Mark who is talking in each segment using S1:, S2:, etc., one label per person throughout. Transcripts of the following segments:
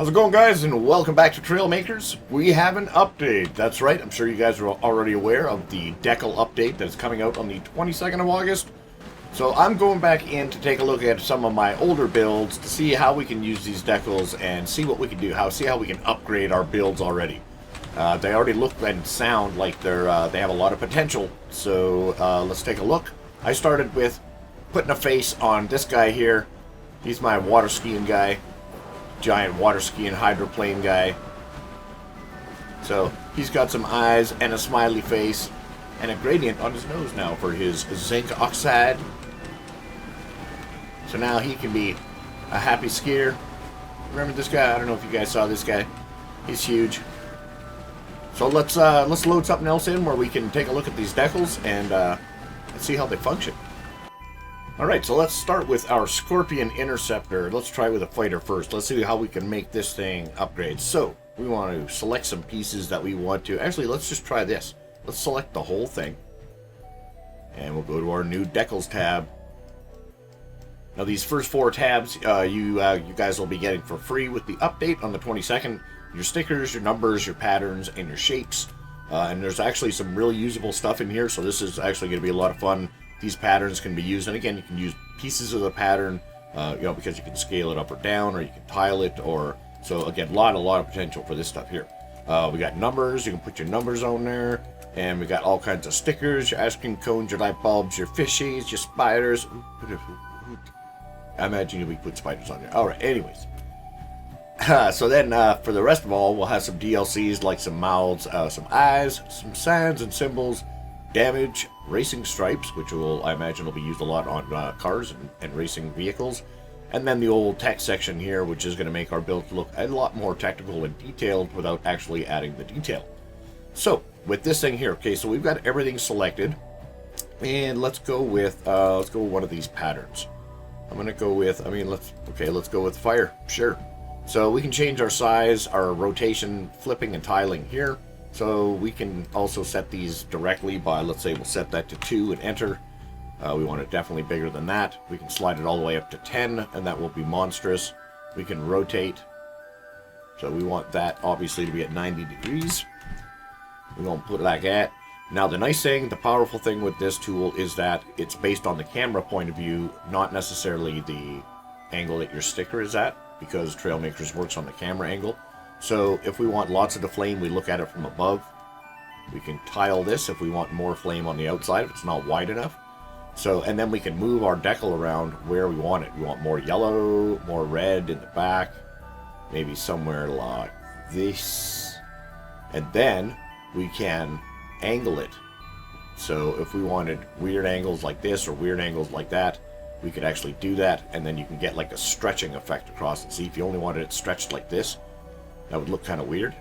S1: How's it going, guys, and welcome back to Trailmakers. We have an update. That's right, I'm sure you guys are already aware of the decal update that's coming out on the 22nd of August. So I'm going back in to take a look at some of my older builds to see how we can use these decals and see what we can do, see how we can upgrade our builds already. They already look and sound like they have a lot of potential, so let's take a look. I started with putting a face on this guy here. He's my water skiing guy. Giant water skiing hydroplane guy. So he's got some eyes and a smiley face and a gradient on his nose now for his zinc oxide. So now he can be a happy skier. Remember this guy? I don't know if you guys saw this guy. He's huge. So let's load something else in where we can take a look at these decals and let's see how they function. Alright, so let's start with our Scorpion Interceptor. Let's try with a fighter first. Let's see how we can make this thing upgrade. So, we want to select some pieces that we want to... Actually, let's just try this. Let's select the whole thing. And we'll go to our new Decals tab. Now, these first four tabs, you guys will be getting for free with the update on the 22nd. Your stickers, your numbers, your patterns, and your shapes. And there's actually some really usable stuff in here, so this is actually going to be a lot of fun. These patterns can be used, and again, you can use pieces of the pattern, because you can scale it up or down, or you can tile it, or so again, a lot of potential for this stuff here. We got numbers. You can put your numbers on there, and we got all kinds of stickers, your ice cream cones, your light bulbs, your fishies, your spiders. I imagine we put spiders on there. All right. Anyways, so then for the rest of all, we'll have some DLCs like some mouths, some eyes, some signs and symbols. Damage, racing stripes, which I imagine will be used a lot on cars and racing vehicles, and then the old text section here, which is going to make our build look a lot more technical and detailed without actually adding the detail. So with this thing here, okay, so we've got everything selected, and let's go with one of these patterns. I'm going to go with, let's go with fire. Sure. So we can change our size, our rotation, flipping, and tiling here. So we can also set these directly by, let's say we'll set that to 2 and enter. We want it definitely bigger than that. We can slide it all the way up to 10, and that will be monstrous. We can rotate. So we want that obviously to be at 90 degrees. We're going to put it like that. Now the nice thing, the powerful thing with this tool is that it's based on the camera point of view, not necessarily the angle that your sticker is at, because Trailmakers works on the camera angle. So if we want lots of the flame, we look at it from above. We can tile this if we want more flame on the outside, if it's not wide enough. So, and then we can move our decal around where we want it. We want more yellow, more red in the back, maybe somewhere like this. And then we can angle it. So if we wanted weird angles like this or weird angles like that, we could actually do that. And then you can get like a stretching effect across it. See, if you only wanted it stretched like this, that would look kind of weird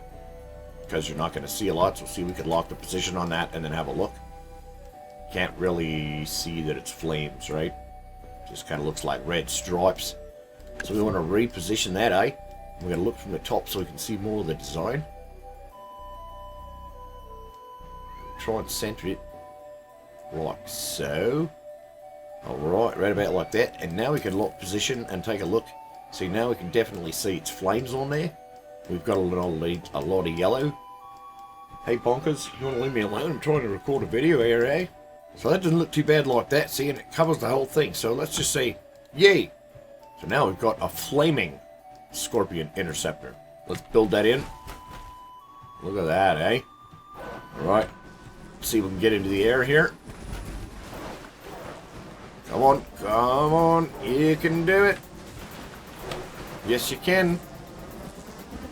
S1: because you're not going to see a lot. So see, we could lock the position on that and then have a look. Can't really see that it's flames, right? Just kind of looks like red stripes. So we want to reposition that, eh? We're going to look from the top so we can see more of the design. Try and center it like so. Alright, right about like that. And now we can lock position and take a look. See, now we can definitely see its flames on there. We've got a lot of yellow. Hey bonkers, you want to leave me alone? I'm trying to record a video here, eh? So that doesn't look too bad like that, see, and it covers the whole thing. So let's just say, yay! So now we've got a flaming Scorpion Interceptor. Let's build that in. Look at that, eh? Alright, let's see if we can get into the air here. Come on, you can do it. Yes, you can.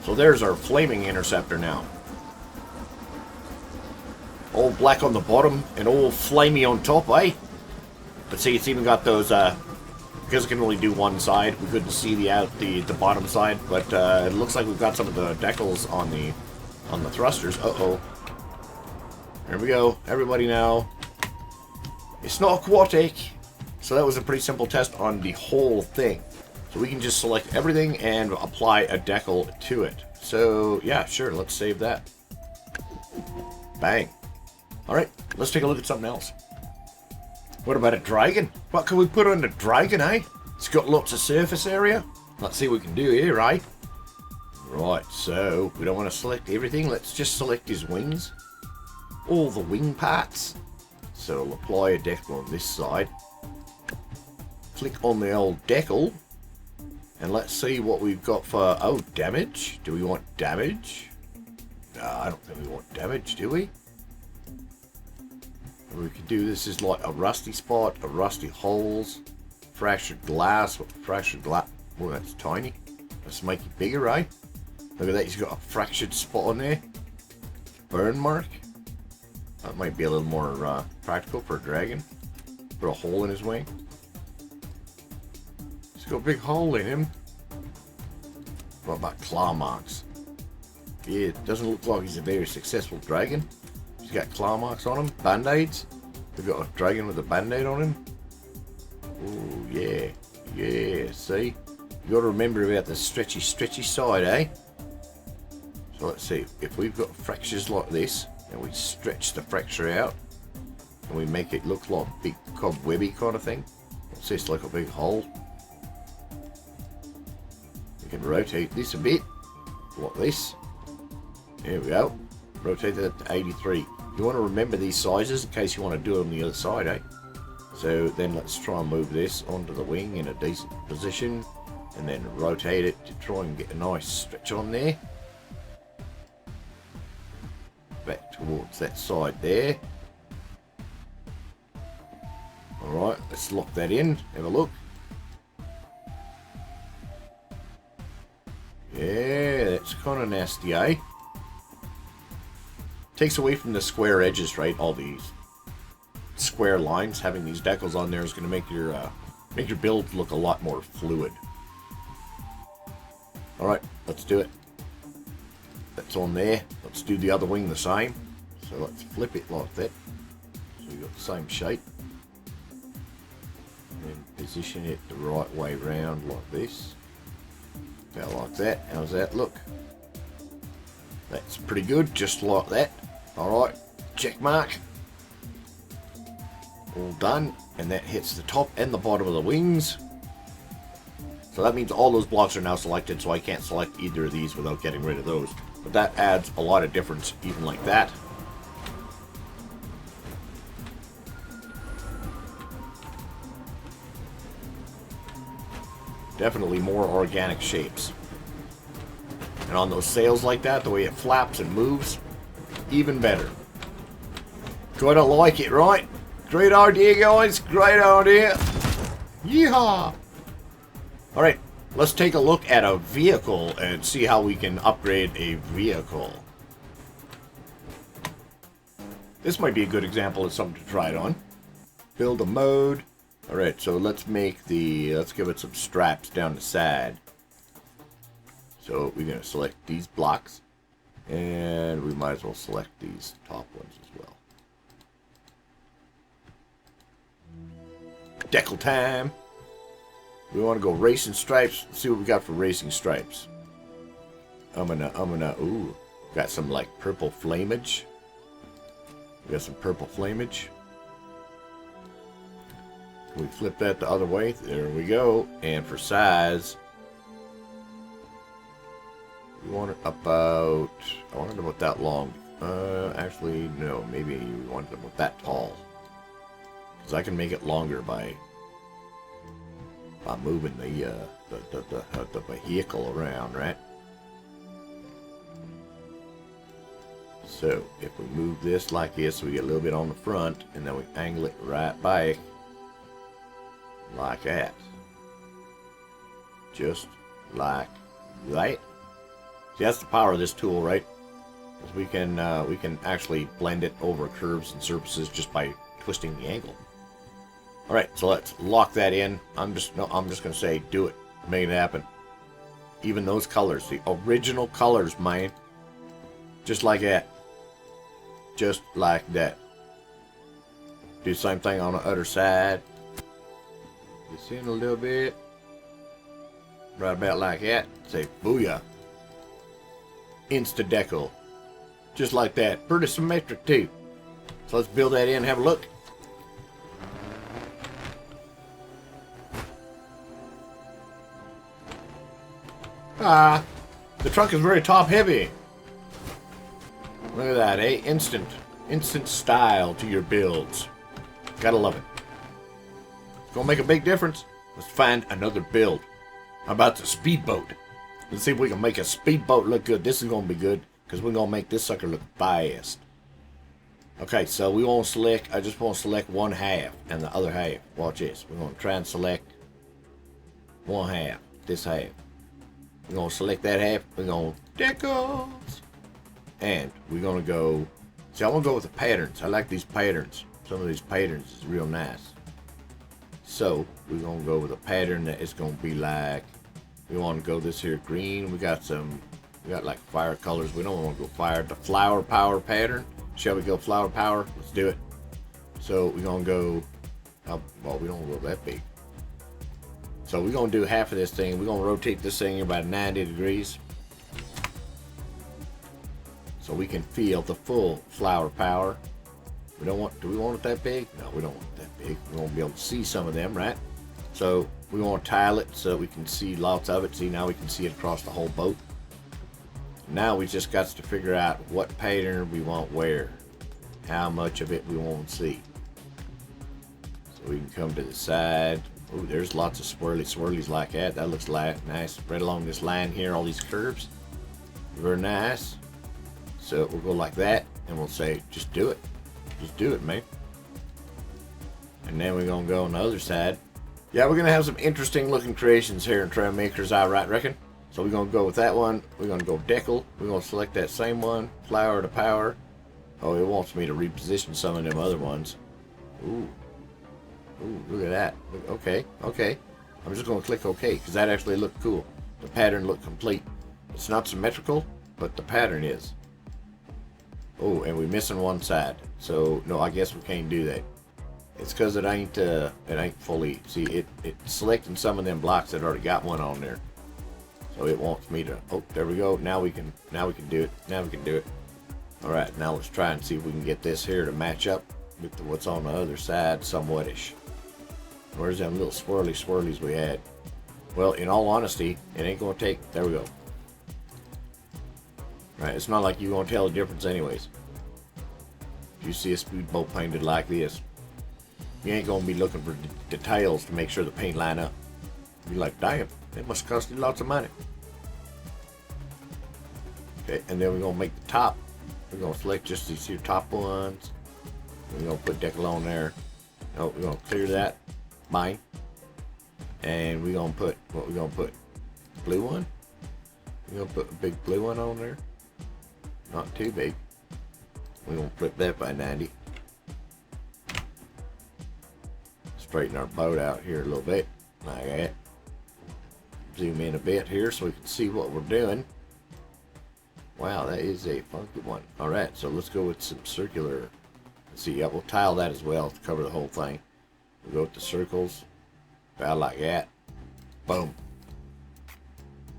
S1: So there's our flaming interceptor now. All black on the bottom and all flamey on top, eh? But see, it's even got those, because it can only do one side, we couldn't see the bottom side, but it looks like we've got some of the decals on the thrusters. Uh-oh. There we go. Everybody now. It's not aquatic. So that was a pretty simple test on the whole thing. So we can just select everything and apply a decal to it. So yeah, sure, let's save that. Bang. Alright, let's take a look at something else. What about a dragon? What can we put on the dragon, eh? It's got lots of surface area. Let's see what we can do here, right? Right, so we don't want to select everything. Let's just select his wings. All the wing parts. So we'll apply a decal on this side. Click on the old decal. And let's see what we've got for... Oh, damage. Do we want damage? No, I don't think we want damage, do we? We could do this is like a rusty spot, a rusty holes, fractured glass. What fractured glass? Oh, that's tiny. Let's make it bigger, right? Look at that. He's got a fractured spot on there. Burn mark. That might be a little more practical for a dragon. Put a hole in his wing. He's got a big hole in him. What about claw marks? Yeah, it doesn't look like he's a very successful dragon. He's got claw marks on him. Band-aids. We've got a dragon with a band-aid on him. Oh, yeah. Yeah, see? You got to remember about the stretchy side, eh? So let's see. If we've got fractures like this, and we stretch the fracture out, and we make it look like a big cobwebby kind of thing. What's this? Like a big hole. We can rotate this a bit. Like this. There we go. Rotate that to 83. You want to remember these sizes in case you want to do it on the other side, eh? So then let's try and move this onto the wing in a decent position. And then rotate it to try and get a nice stretch on there. Back towards that side there. Alright, let's lock that in. Have a look. Yeah, that's kind of nasty, eh? Takes away from the square edges, right? All these square lines. Having these decals on there is going to make your build look a lot more fluid. Alright, let's do it. That's on there. Let's do the other wing the same. So let's flip it like that. So we've got the same shape. And position it the right way round like this. About like that. How's that look? That's pretty good, just like that. Alright, check mark. All done. And that hits the top and the bottom of the wings. So that means all those blocks are now selected, so I can't select either of these without getting rid of those. But that adds a lot of difference, even like that. Definitely more organic shapes. And on those sails like that, the way it flaps and moves, even better. Gotta like it, right? Great idea, guys. Great idea. Yeehaw! Alright, let's take a look at a vehicle and see how we can upgrade a vehicle. This might be a good example of something to try it on. Build a mode. Alright, so let's give it some straps down the side. So we're going to select these blocks. And we might as well select these top ones as well. Decal time! We want to go racing stripes. Let's see what we got for racing stripes. Ooh. Got some like purple flamage. We got some purple flamage. Can we flip that the other way? There we go. And for size, we want it about, I want it about that long. Actually, no, maybe we want it about that tall. Because I can make it longer by moving the vehicle around, right? So if we move this like this, we get a little bit on the front, and then we angle it right back like that, just like that. See, that's the power of this tool, right? Because we can actually blend it over curves and surfaces just by twisting the angle. All right, so let's lock that in. I'm just gonna say, do it, make it happen. Even those colors, the original colors, man, just like that, just like that. Do the same thing on the other side. This in a little bit, right about like that. Say booyah. Insta decal, just like that. Pretty symmetric too. So let's build that in and have a look. The truck is very top heavy. Look at that, eh? Instant style to your builds. Gotta love it. It's gonna make a big difference. Let's find another build. How about the speedboat? Let's see if we can make a speedboat look good. This is gonna be good because we're gonna make this sucker look fast. Okay, so we want to select. I just want to select one half and the other half. Watch this. We're gonna try and select one half. This half. We're gonna select that half. We're gonna decals, and we're gonna go. See, I want to go with the patterns. I like these patterns. Some of these patterns is real nice. So we're gonna go with a pattern that is gonna be like. We want to go this here green. We got like fire colors. We don't want to go fire. The flower power pattern. Shall we go flower power? Let's do it. So we're gonna go. Well, we don't go that big. So we're gonna do half of this thing. We're gonna rotate this thing about 90 degrees. So we can feel the full flower power. We don't want. Do we want it that big? No, we don't want it that big. We won't be able to see some of them, right? So we want to tile it so we can see lots of it. See, now we can see it across the whole boat. Now we just got to figure out what pattern we want where, how much of it we want to see. So we can come to the side. Oh, there's lots of swirlies like that. That looks like nice. Right along this line here, all these curves. Very nice. So we'll go like that, and we'll say, just do it. Just do it, man. And then we're going to go on the other side. Yeah, we're going to have some interesting looking creations here in Trailmakers, I reckon. So we're going to go with that one. We're going to go decal. We're going to select that same one. Flower to power. Oh, it wants me to reposition some of them other ones. Ooh. Ooh, look at that. Okay, okay. I'm just going to click OK because that actually looked cool. The pattern looked complete. It's not symmetrical, but the pattern is. Oh, and we're missing one side. So, no, I guess we can't do that. It's because it ain't fully. See, it's selecting some of them blocks that already got one on there. So it wants me to. Oh, there we go. Now we can do it. Now we can do it. All right, now let's try and see if we can get this here to match up with what's on the other side, somewhat-ish. Where's them little swirlies we had? Well, in all honesty, it ain't gonna take. There we go. Right, it's not like you're gonna tell the difference, anyways. If you see a speedboat painted like this, you ain't gonna be looking for details to make sure the paint line up. You're like, damn, it must cost you lots of money. Okay, and then we're gonna make the top. We're gonna select just these two top ones. We're gonna put decal on there. Oh, we're gonna clear that. Mine. And we're gonna put what we're gonna put. Blue one. We're gonna put a big blue one on there. Not too big. We're gonna flip that by 90. Straighten our boat out here a little bit, like that. Zoom in a bit here so we can see what we're doing. Wow, that is a funky one. All right, so let's go with some circular. Let's see, yeah, we'll tile that as well to cover the whole thing. We'll go with the circles, about like that. Boom.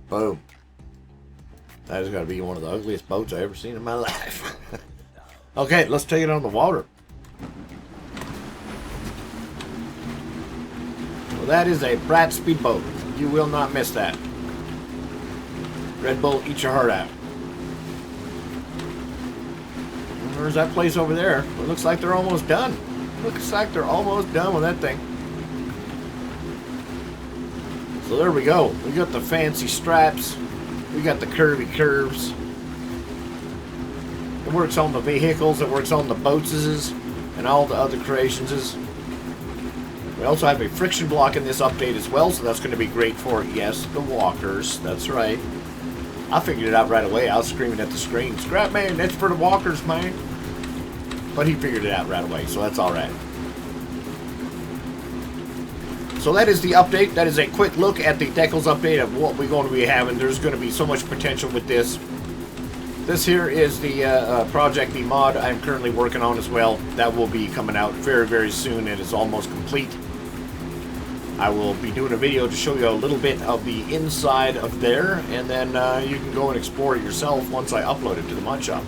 S1: Boom. That has got to be one of the ugliest boats I've ever seen in my life. Okay, let's take it on the water. Well, that is a Brat speedboat. You will not miss that. Red Bull, eat your heart out. There's that place over there. It looks like they're almost done. Looks like they're almost done with that thing. So there we go. We got the fancy stripes. We got the curvy curves. It works on the vehicles. It works on the boats and all the other creations. We also have a friction block in this update as well, so that's going to be great for, yes, the walkers. That's right. I figured it out right away. I was screaming at the screen, "Scrap man, that's for the walkers, man." But he figured it out right away, so that's all right. So that is the update. That is a quick look at the decals update of what we're going to be having. There's going to be so much potential with this. This here is the project, the mod I'm currently working on as well. That will be coming out very, very soon. It is almost complete. I will be doing a video to show you a little bit of the inside of there, and then you can go and explore it yourself once I upload it to the mod shop.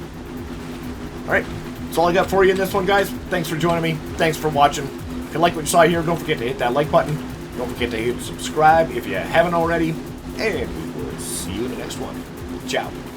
S1: Alright, that's all I got for you in this one, guys. Thanks for joining me. Thanks for watching. If you like what you saw here, don't forget to hit that like button. Don't forget to hit subscribe if you haven't already. And we will see you in the next one. Ciao.